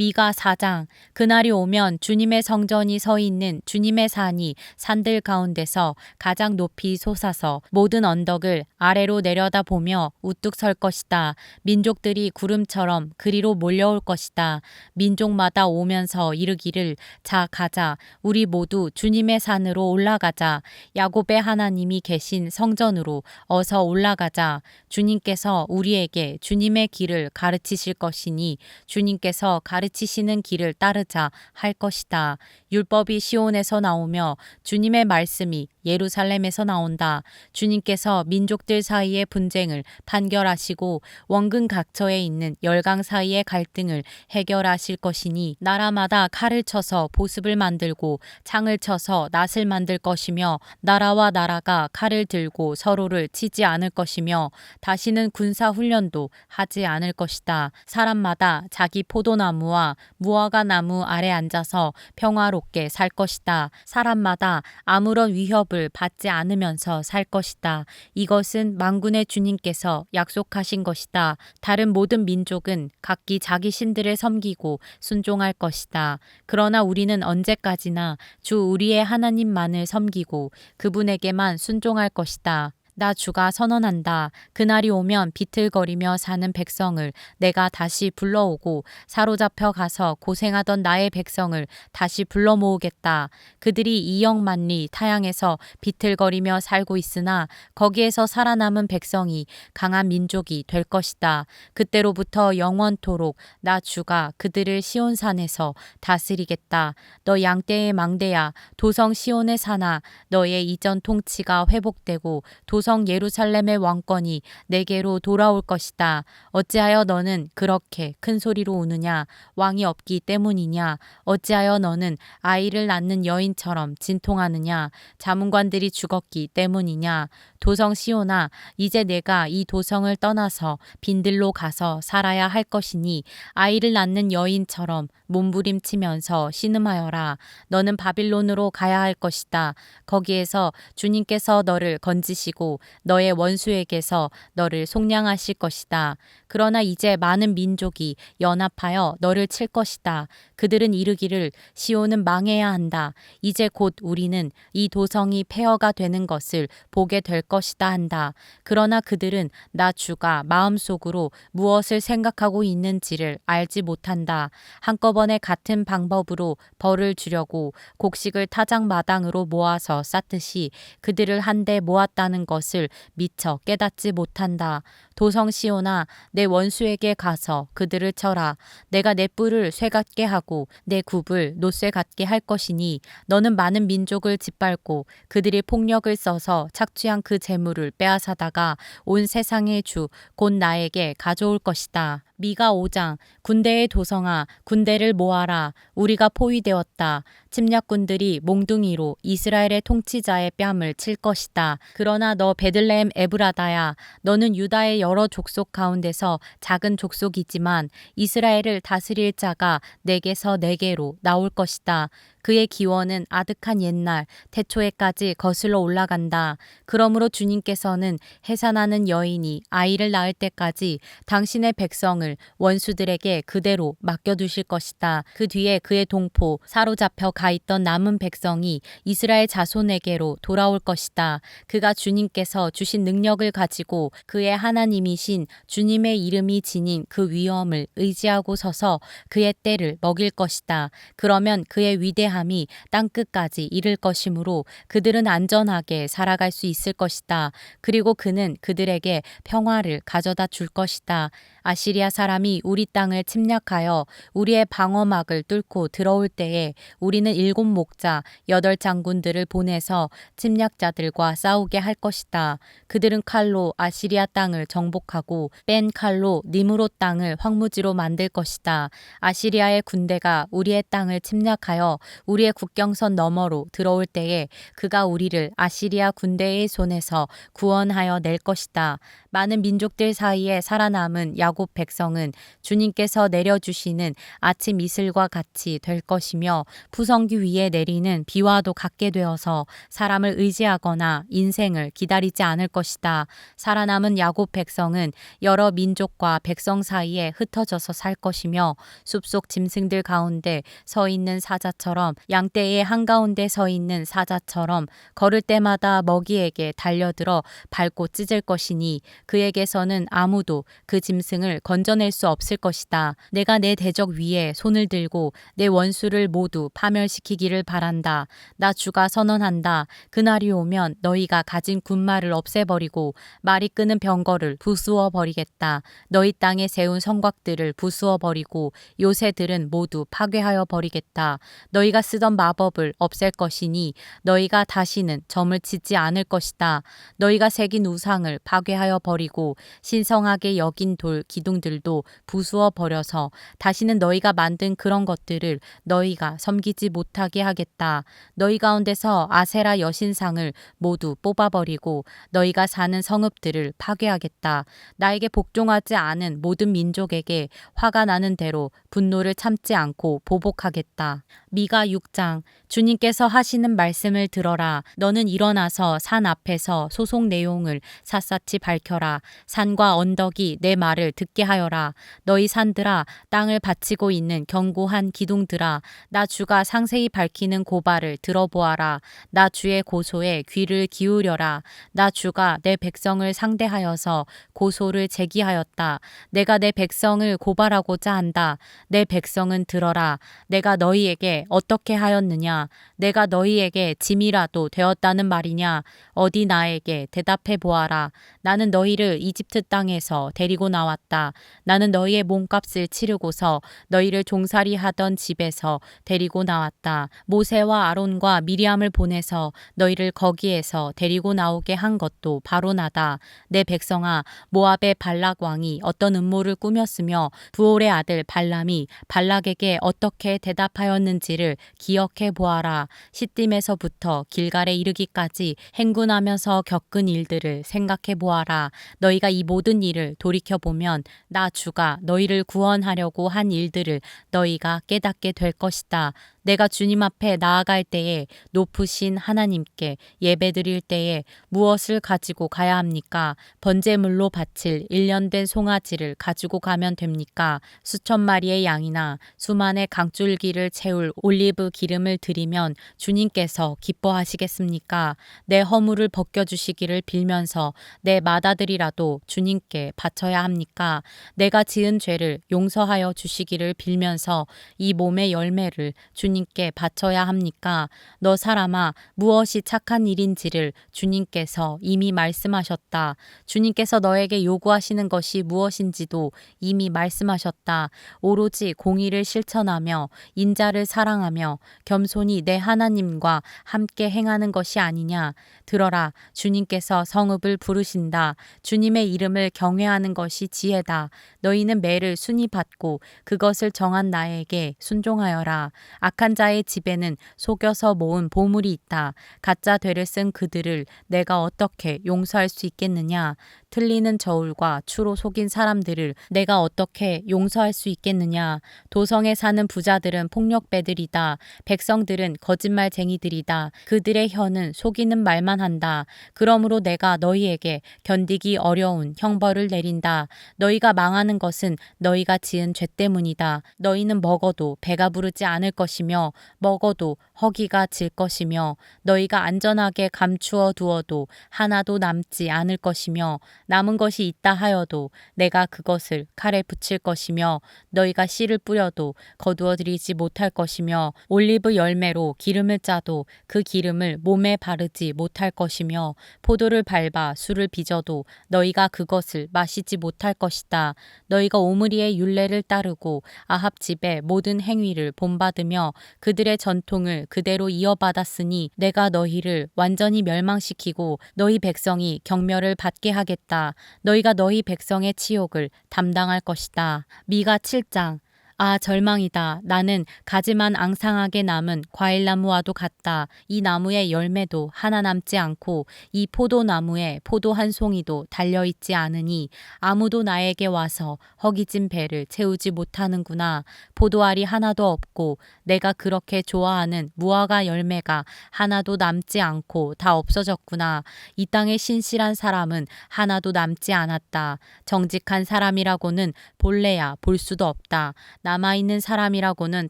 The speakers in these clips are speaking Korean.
미가 4장. 그날이 오면 주님의 성전이 서 있는 주님의 산이 산들 가운데서 가장 높이 솟아서 모든 언덕을 아래로 내려다보며 우뚝 설 것이다. 민족들이 구름처럼 그리로 몰려올 것이다. 민족마다 오면서 이르기를 자 가자. 우리 모두 주님의 산으로 올라가자. 야곱의 하나님이 계신 성전으로 어서 올라가자. 주님께서 우리에게 주님의 길을 가르치실 것이니 주님께서 가르치시는 길을 따르자 할 것이다. 율법이 시온에서 나오며 주님의 말씀이 예루살렘에서 나온다. 주님께서 민족들 사이의 분쟁을 판결하시고 원근 각처에 있는 열강 사이의 갈등을 해결하실 것이니 나라마다 칼을 쳐서 보습을 만들고 창을 쳐서 낫을 만들 것이며 나라와 나라가 칼을 들고 서로를 치지 않을 것이며 다시는 군사 훈련도 하지 않을 것이다. 사람마다 자기 포도나무와 무화과 나무 아래 앉아서 평화롭게 살 것이다. 사람마다 아무런 위협을 받지 않으면서 살 것이다. 이것은 만군의 주님께서 약속하신 것이다. 다른 모든 민족은 각기 자기 신들을 섬기고 순종할 것이다. 그러나 우리는 언제까지나 주 우리의 하나님만을 섬기고 그분에게만 순종할 것이다. 나 주가 선언한다. 그날이 오면 비틀거리며 사는 백성을 내가 다시 불러오고 사로잡혀 가서 고생하던 나의 백성을 다시 불러 모으겠다. 그들이 2억 만리 타향에서 비틀거리며 살고 있으나 거기에서 살아남은 백성이 강한 민족이 될 것이다. 그때로부터 영원토록 나 주가 그들을 시온산에서 다스리겠다. 너 양떼의 망대야 도성 시온의 산아 너의 이전 통치가 회복되고 도성 예루살렘의 왕권이 내게로 돌아올 것이다. 어찌하여 너는 그렇게 큰 소리로 우느냐? 왕이 없기 때문이냐? 어찌하여 너는 아이를 낳는 여인처럼 진통하느냐? 자문관들이 죽었기 때문이냐? 도성 시온아, 이제 내가 이 도성을 떠나서 빈들로 가서 살아야 할 것이니 아이를 낳는 여인처럼 몸부림치면서 신음하여라. 너는 바빌론으로 가야 할 것이다. 거기에서 주님께서 너를 건지시고 너의 원수에게서 너를 속량하실 것이다. 그러나 이제 많은 민족이 연합하여 너를 칠 것이다. 그들은 이르기를 시온은 망해야 한다. 이제 곧 우리는 이 도성이 폐허가 되는 것을 보게 될 것이다 한다. 그러나 그들은 나 주가 마음속으로 무엇을 생각하고 있는지를 알지 못한다. 한꺼번에 같은 방법으로 벌을 주려고 곡식을 타작마당으로 모아서 쌓듯이 그들을 한데 모았다는 것을 미처 깨닫지 못한다. 도성 시온아, 내 원수에게 가서 그들을 쳐라. 내가 내 뿔을 쇠 같게 하고 내 굽을 노쇠 같게 할 것이니 너는 많은 민족을 짓밟고 그들이 폭력을 써서 착취한 그 재물을 빼앗아다가 온 세상의 주 곧 나에게 가져올 것이다. 미가 5장. 군대의 도성아, 군대를 모아라. 우리가 포위되었다. 침략군들이 몽둥이로 이스라엘의 통치자의 뺨을 칠 것이다. 그러나 너 베들레헴 에브라다야, 너는 유다의 여러 족속 가운데서 작은 족속이지만 이스라엘을 다스릴 자가 내게서 내게로 나올 것이다. 그의 기원은 아득한 옛날 태초에까지 거슬러 올라간다. 그러므로 주님께서는 해산하는 여인이 아이를 낳을 때까지 당신의 백성을 원수들에게 그대로 맡겨두실 것이다. 그 뒤에 그의 동포 사로잡혀 가 있던 남은 백성이 이스라엘 자손에게로 돌아올 것이다. 그가 주님께서 주신 능력을 가지고 그의 하나님이신 주님의 이름이 지닌 그 위엄을 의지하고 서서 그의 때를 먹일 것이다. 그러면 그의 위대함이 땅끝까지 이를 것이므로 그들은 안전하게 살아갈 수 있을 것이다. 그리고 그는 그들에게 평화를 가져다 줄 것이다. 아시리아 사람이 우리 땅을 침략하여 우리의 방어막을 뚫고 들어올 때에 우리는 7 목자 8 장군들을 보내서 침략자들과 싸우게 할 것이다. 그들은 칼로 아시리아 땅을 정복하고 뺀 칼로 니므롯 땅을 황무지로 만들 것이다. 아시리아의 군대가 우리의 땅을 침략하여 우리의 국경선 너머로 들어올 때에 그가 우리를 아시리아 군대의 손에서 구원하여 낼 것이다. 많은 민족들 사이에 살아남은 야곱 백성은 주님께서 내려주시는 아침 이슬과 같이 될 것이며 푸성기 위에 내리는 비와도 같게 되어서 사람을 의지하거나 인생을 기다리지 않을 것이다. 살아남은 야곱 백성은 여러 민족과 백성 사이에 흩어져서 살 것이며 숲속 짐승들 가운데 서 있는 사자처럼 양떼의 한가운데 서 있는 사자처럼 걸을 때마다 먹이에게 달려들어 밟고 찢을 것이니 그에게서는 아무도 그 짐승을 건져낼 수 없을 것이다. 내가 내 대적 위에 손을 들고 내 원수를 모두 파멸시키기를 바란다. 나 주가 선언한다. 그날이 오면 너희가 가진 군마를 없애버리고 말이 끄는 병거를 부수어 버리겠다. 너희 땅에 세운 성곽들을 부수어 버리고 요새들은 모두 파괴하여 버리겠다. 너희가 쓰던 마법을 없앨 것이니 너희가 다시는 점을 치지 않을 것이다. 너희가 새긴 우상을 파괴하여 버리고 신성하게 여긴 돌 기둥들도 부수어 버려서 다시는 너희가 만든 그런 것들을 너희가 섬기지 못하게 하겠다. 너희 가운데서 아세라 여신상을 모두 뽑아버리고 너희가 사는 성읍들을 파괴하겠다. 나에게 복종하지 않은 모든 민족에게 화가 나는 대로 분노를 참지 않고 보복하겠다. 미가 6장. 주님께서 하시는 말씀을 들어라. 너는 일어나서 산 앞에서 소속 내용을 샅샅이 밝혀라. 산과 언덕이 내 말을 듣게 하여라. 너희 산들아, 땅을 바치고 있는 견고한 기둥들아, 나 주가 상세히 밝히는 고발을 들어보아라. 나 주의 고소에 귀를 기울여라. 나 주가 내 백성을 상대하여서 고소를 제기하였다. 내가 내 백성을 고발하고자 한다. 내 백성은 들어라. 내가 너희에게 어떻게 하였느냐? 내가 너희에게 짐이라도 되었다는 말이냐? 어디 나에게 대답해 보아라. 나는 너희를 이집트 땅에서 데리고 나왔다. 나는 너희의 몸값을 치르고서 너희를 종살이 하던 집에서 데리고 나왔다. 모세와 아론과 미리암을 보내서 너희를 거기에서 데리고 나오게 한 것도 바로 나다. 내 백성아, 모압의 발락 왕이 어떤 음모를 꾸몄으며 부올의 아들 발람이 발락에게 어떻게 대답하였는지를 기억해 보아라. 시딤에서부터 길갈에 이르기까지 행군하면서 겪은 일들을 생각해 보아라. 너희가 이 모든 일을 돌이켜 보면 나 주가 너희를 구원하려고 한 일들을 너희가 깨닫게 될 것이다. 내가 주님 앞에 나아갈 때에 높으신 하나님께 예배드릴 때에 무엇을 가지고 가야 합니까? 번제물로 바칠 1년 된 송아지를 가지고 가면 됩니까? 수천 마리의 양이나 수만의 강줄기를 채울 올리브 기름을 드리면 주님께서 기뻐하시겠습니까? 내 허물을 벗겨주시기를 빌면서 내 맏아들이라도 주님께 바쳐야 합니까? 내가 지은 죄를 용서하여 주시기를 빌면서 이 몸의 열매를 주님께 바쳐야 합니까? 너 사람아, 무엇이 착한 일인지를 주님께서 이미 말씀하셨다. 주님께서 너에게 요구하시는 것이 무엇인지도 이미 말씀하셨다. 오로지 공의를 실천하며 인자를 사랑하며 겸손히 내 하나님과 함께 행하는 것이 아니냐. 들어라, 주님께서 성읍을 부르신다. 주님의 이름을 경외하는 것이 지혜다. 너희는 매를 순히 받고 그것을 정한 나에게 순종하여라. 악한 자의 집에는 속여서 모은 보물이 있다. 가짜 되를 쓴 그들을 내가 어떻게 용서할 수 있겠느냐? 틀리는 저울과 추로 속인 사람들을 내가 어떻게 용서할 수 있겠느냐? 도성에 사는 부자들은 폭력배들이다. 백성들은 거짓말쟁이들이다. 그들의 혀는 속이는 말만 한다. 그러므로 내가 너희에게 견디기 어려운 형벌을 내린다. 너희가 망하는 것은 너희가 지은 죄 때문이다. 너희는 먹어도 배가 부르지 않을 것이며 먹어도 허기가 질 것이며 너희가 안전하게 감추어 두어도 하나도 남지 않을 것이며 남은 것이 있다 하여도 내가 그것을 칼에 붙일 것이며 너희가 씨를 뿌려도 거두어들이지 못할 것이며 올리브 열매로 기름을 짜도 그 기름을 몸에 바르지 못할 것이며 포도를 밟아 술을 빚어도 너희가 그것을 마시지 못할 것이다. 너희가 오므리의 율례를 따르고 아합 집의 모든 행위를 본받으며 그들의 전통을 그대로 이어받았으니 내가 너희를 완전히 멸망시키고 너희 백성이 경멸을 받게 하겠다. 너희가 너희 백성의 치욕을 담당할 것이다. 미가 7장. 아, 절망이다. 나는 가지만 앙상하게 남은 과일나무와도 같다. 이 나무의 열매도 하나 남지 않고 이 포도나무에 포도 한 송이도 달려있지 않으니 아무도 나에게 와서 허기진 배를 채우지 못하는구나. 포도알이 하나도 없고 내가 그렇게 좋아하는 무화과 열매가 하나도 남지 않고 다 없어졌구나. 이 땅의 신실한 사람은 하나도 남지 않았다. 정직한 사람이라고는 본래야 볼 수도 없다. 남아있는 사람이라고는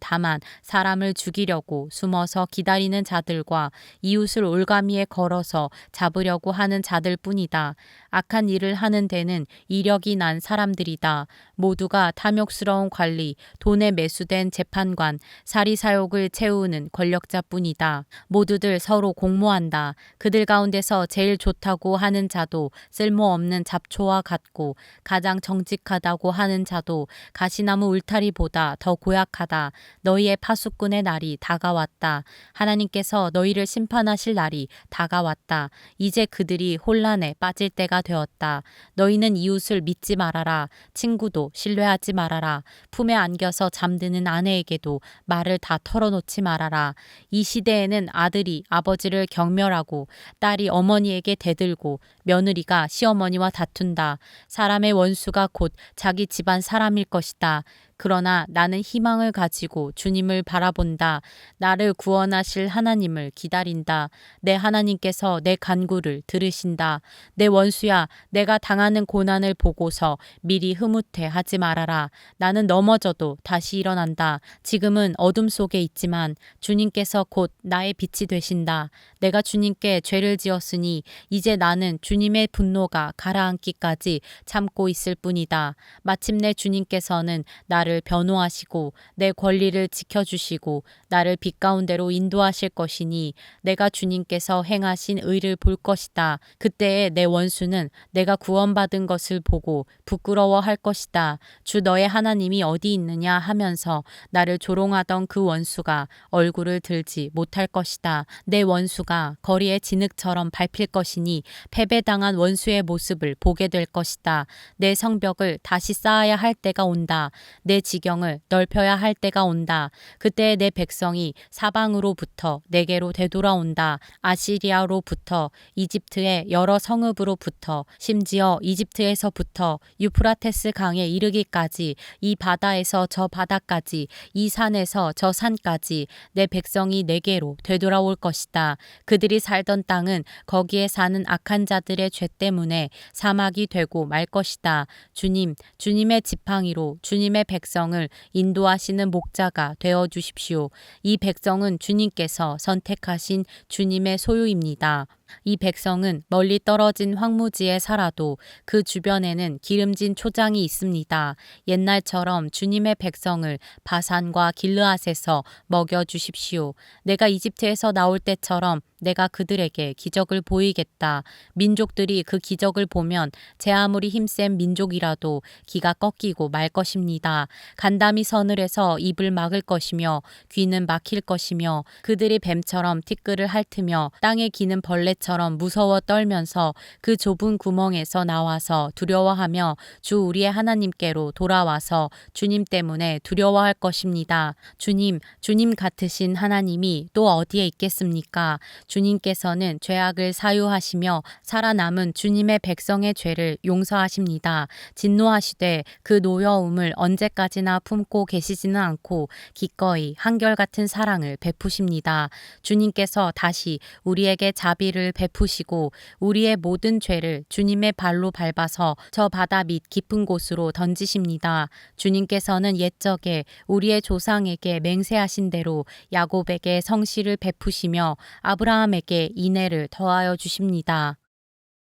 다만 사람을 죽이려고 숨어서 기다리는 자들과 이웃을 올가미에 걸어서 잡으려고 하는 자들뿐이다. 악한 일을 하는 데는 이력이 난 사람들이다. 모두가 탐욕스러운 관리, 돈에 매수된 재판관, 사리사욕을 채우는 권력자뿐이다. 모두들 서로 공모한다. 그들 가운데서 제일 좋다고 하는 자도 쓸모없는 잡초와 같고 가장 정직하다고 하는 자도 가시나무 울타리보다 더 고약하다. 너희의 파수꾼의 날이 다가왔다. 하나님께서 너희를 심판하실 날이 다가왔다. 이제 그들이 혼란에 빠질 때가 되었다. 너희는 이웃을 믿지 말아라. 친구도 신뢰하지 말아라. 품에 안겨서 잠드는 아내에게도 말을 다 털어놓지 말아라. 이 시대에는 아들이 아버지를 경멸하고 딸이 어머니에게 대들고 며느리가 시어머니와 다툰다. 사람의 원수가 곧 자기 집안 사람일 것이다. 그러나 나는 희망을 가지고 주님을 바라본다. 나를 구원하실 하나님을 기다린다. 내 하나님께서 내 간구를 들으신다. 내 원수야, 내가 당하는 고난을 보고서 미리 흐뭇해 하지 말아라. 나는 넘어져도 다시 일어난다. 지금은 어둠 속에 있지만 주님께서 곧 나의 빛이 되신다. 내가 주님께 죄를 지었으니 이제 나는 주님의 분노가 가라앉기까지 참고 있을 뿐이다. 마침내 주님께서는 나를 변호하시고 내 권리를 지켜주시고 나를 빛 가운데로 인도하실 것이니 내가 주님께서 행하신 의를 볼 것이다. 그때에 내 원수는 내가 구원받은 것을 보고 부끄러워할 것이다. 주 너의 하나님이 어디 있느냐 하면서 나를 조롱하던 그 원수가 얼굴을 들지 못할 것이다. 내 원수가 거리에 진흙처럼 밟힐 것이니 패배당한 원수의 모습을 보게 될 것이다. 내 성벽을 다시 쌓아야 할 때가 온다. 내 지경을 넓혀야 할 때가 온다. 그때 내 백성이 사방으로부터 내게로 되돌아온다. 아시리아로부터, 이집트의 여러 성읍으로부터, 심지어 이집트에서부터 유프라테스 강에 이르기까지, 이 바다에서 저 바다까지, 이 산에서 저 산까지 내 백성이 내게로 되돌아올 것이다. 그들이 살던 땅은 거기에 사는 악한 자들의 죄 때문에 사막이 되고 말 것이다. 주님, 주님의 지팡이로 주님의 백성을 인도하시는 목자가 되어 주십시오. 이 백성은 주님께서 선택하신 주님의 소유입니다. 이 백성은 멀리 떨어진 황무지에 살아도 그 주변에는 기름진 초장이 있습니다. 옛날처럼 주님의 백성을 바산과 길르앗에서 먹여 주십시오. 내가 이집트에서 나올 때처럼 내가 그들에게 기적을 보이겠다. 민족들이 그 기적을 보면 제 아무리 힘센 민족이라도 기가 꺾이고 말 것입니다. 간담이 서늘해서 입을 막을 것이며 귀는 막힐 것이며 그들이 뱀처럼 티끌을 핥으며 땅에 기는 벌레처럼 무서워 떨면서 그 좁은 구멍에서 나와서 두려워하며 주 우리의 하나님께로 돌아와서 주님 때문에 두려워할 것입니다. 주님 같으신 하나님이 또 어디에 있겠습니까? 주님께서는 죄악을 사유하시며 살아남은 주님의 백성의 죄를 용서하십니다. 진노하시되 그 노여움을 언제까지나 품고 계시지는 않고 기꺼이 한결같은 사랑을 베푸십니다. 주님께서 다시 우리에게 자비를 베푸시고 우리의 모든 죄를 주님의 발로 밟아서 저 바다 밑 깊은 곳으로 던지십니다. 주님께서는 옛적에 우리의 조상에게 맹세하신 대로 야곱에게 성실을 베푸시며 아브라함에게 인애를 더하여 주십니다.